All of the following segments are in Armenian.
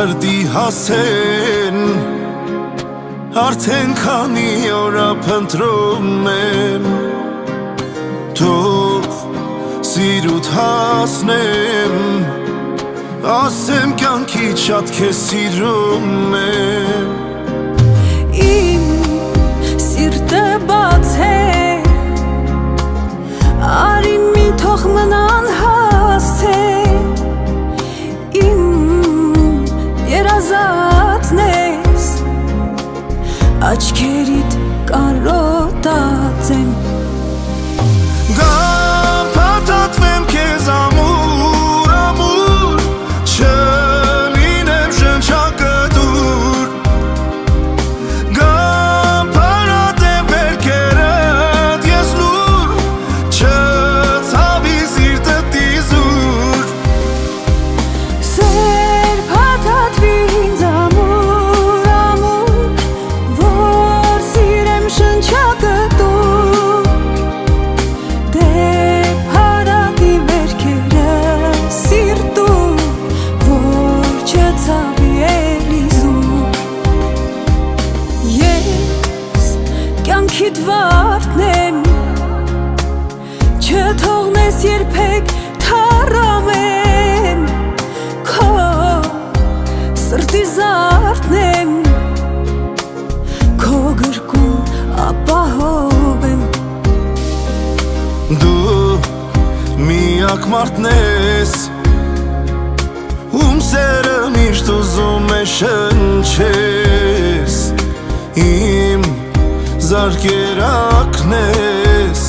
սրտի հասեն արդեն քանի օրա փնտրում եմ թող սիրուդ հասնեմ ասեմ կյանքի շատ քեզ սիրում եմ Իմ սիրտը բաց է Արի մի թող մնան հասցե Իմ երազատն ես Աչքերիդ կարոտած եմ Գամ փաթաթվեմ քեզ ամուր, ամուր Չլինեմ շնչակտուր Գամ փարատեմ վերքերդ ես լուր Չցավի սիրտդ իզուր Սեր փաթաթվի ինձ ամուր, ամուր Որ սիրեմ շնչակտուր Դեպ հարատի վերքերը սիրտու Որ չցավի էլիզուր Ես կյանքիդ վարդն եմ Չթողնես երբեք թառամեմ Քո սրտի զարդն եմ Քո գրկում ապահով եմ Դու միակ մարդն ես Ում սերը միշտ ուզում է շնչես Իմ զարկերակն ես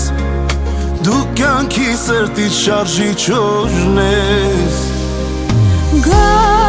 Դու կյանքի սրտից շարժիչ օրն ես Գա